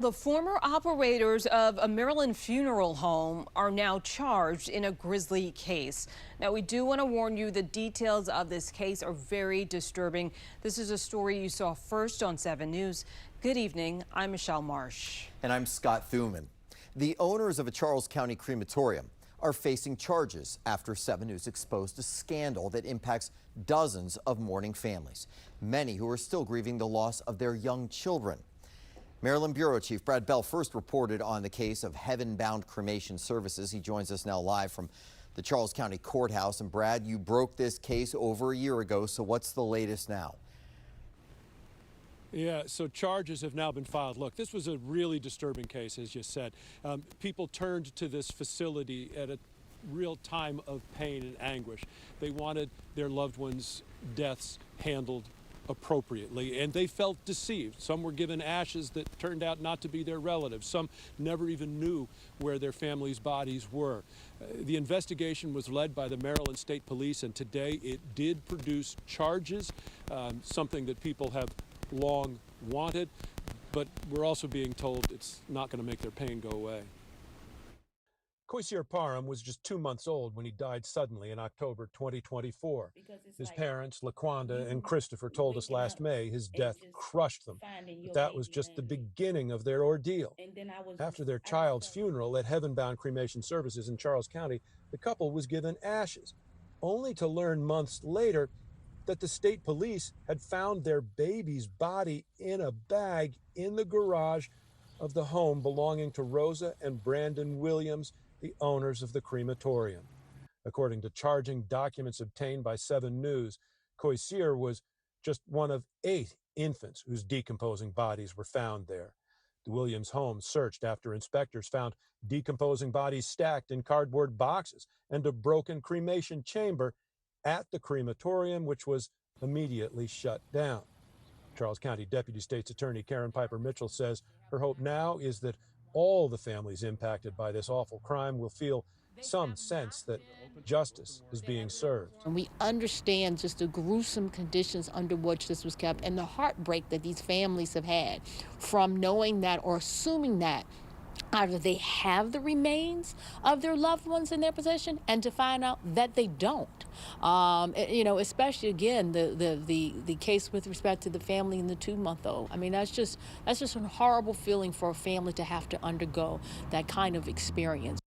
The former operators of a Maryland funeral home are now charged in a grisly case. Now, we do want to warn you the details of this case are very disturbing. This is a story you saw first on 7 News. Good evening. I'm Michelle Marsh. And I'm Scott Thuman. The owners of a Charles County crematorium are facing charges after 7 News exposed a scandal that impacts dozens of mourning families, many who are still grieving the loss of their young children. Maryland Bureau Chief Brad Bell first reported on the case of Heaven Bound Cremation Services. He joins us now live from the Charles County Courthouse. And Brad, you broke this case over a year ago, so what's the latest now? Yeah, so charges have now been filed. Look, this was a really disturbing case, as you said. People turned to this facility at a real time of pain and anguish. They wanted their loved ones' deaths handled appropriately, and they felt deceived. Some were given ashes that turned out not to be their relatives. Some never even knew where their families' bodies were. The investigation was led by the Maryland State Police, and today it did produce charges, something that people have long wanted, but we're also being told it's not going to make their pain go away. Koisier Parham was just 2 months old when he died suddenly in October 2024. His parents, LaQuanda and Christopher, told us last May his death crushed them, but that was just the beginning of their ordeal. After their child's funeral at Heaven Bound Cremation Services in Charles County, the couple was given ashes, only to learn months later that the state police had found their baby's body in a bag in the garage of the home belonging to Rosa and Brandon Williams, the owners of the crematorium. According to charging documents obtained by 7 News, Koisier was just one of 8 infants whose decomposing bodies were found there. The Williams home searched after inspectors found decomposing bodies stacked in cardboard boxes and a broken cremation chamber at the crematorium, which was immediately shut down. Charles County Deputy State's Attorney Karen Piper Mitchell says her hope now is that all the families impacted by this awful crime will feel some sense that justice is being served. And we understand just the gruesome conditions under which this was kept and the heartbreak that these families have had from knowing that or assuming that either they have the remains of their loved ones in their possession and to find out that they don't. Especially again, the case with respect to the family and the 2-month-old. I mean, that's just a horrible feeling for a family to have to undergo that kind of experience.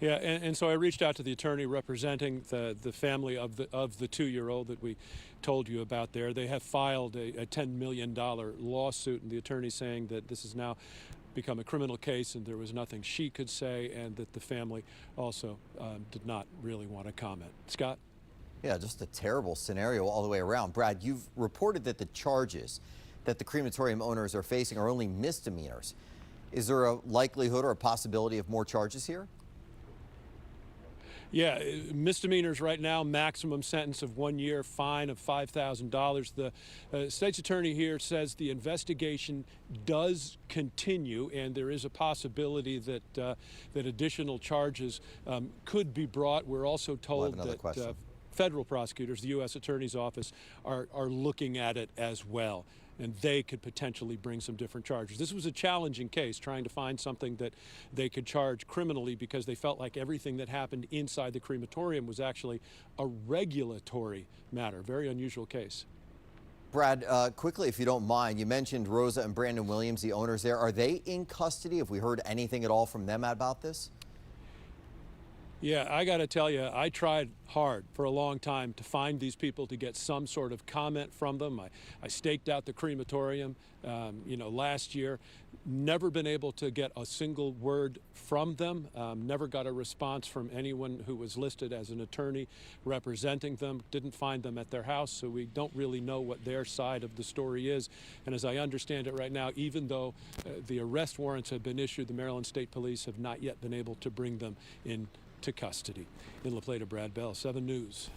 Yeah, and so I reached out to the attorney representing the family of the 2-year-old that we told you about there. They have filed a $10 million lawsuit, and the attorney saying that this has now become a criminal case and there was nothing she could say, and that the family also did not really want to comment. Scott? Yeah, just a terrible scenario all the way around. Brad, you've reported that the charges that the crematorium owners are facing are only misdemeanors. Is there a likelihood or a possibility of more charges here? Yeah, misdemeanors right now, maximum sentence of 1 year, fine of $5,000. The state's attorney here says the investigation does continue, and there is a possibility that that additional charges could be brought. We're also told that federal prosecutors, the U.S. Attorney's Office, are looking at it as well, and they could potentially bring some different charges. This was a challenging case, trying to find something that they could charge criminally, because they felt like everything that happened inside the crematorium was actually a regulatory matter. Very unusual case. Brad, quickly, if you don't mind, you mentioned Rosa and Brandon Williams, the owners there. Are they in custody? Have we heard anything at all from them about this? Yeah, I got to tell you, I tried hard for a long time to find these people, to get some sort of comment from them. I staked out the crematorium, last year. Never been able to get a single word from them. Never got a response from anyone who was listed as an attorney representing them. Didn't find them at their house, so we don't really know what their side of the story is. And as I understand it right now, even though the arrest warrants have been issued, the Maryland State Police have not yet been able to bring them in to custody. In La Plata, Brad Bell, 7 News.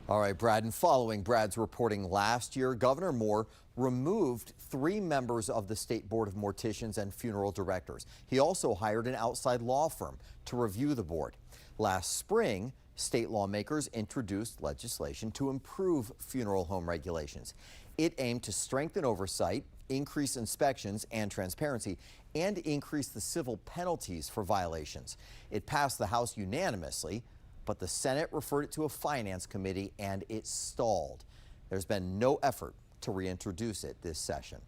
All right, Brad, and following Brad's reporting last year, Governor Moore removed 3 members of the State Board of Morticians and Funeral Directors. He also hired an outside law firm to review the board. Last spring, state lawmakers introduced legislation to improve funeral home regulations. It aimed to strengthen oversight increase inspections and transparency, and increase the civil penalties for violations. It passed the House unanimously, but the Senate referred it to a finance committee and it stalled. There's been no effort to reintroduce it this session.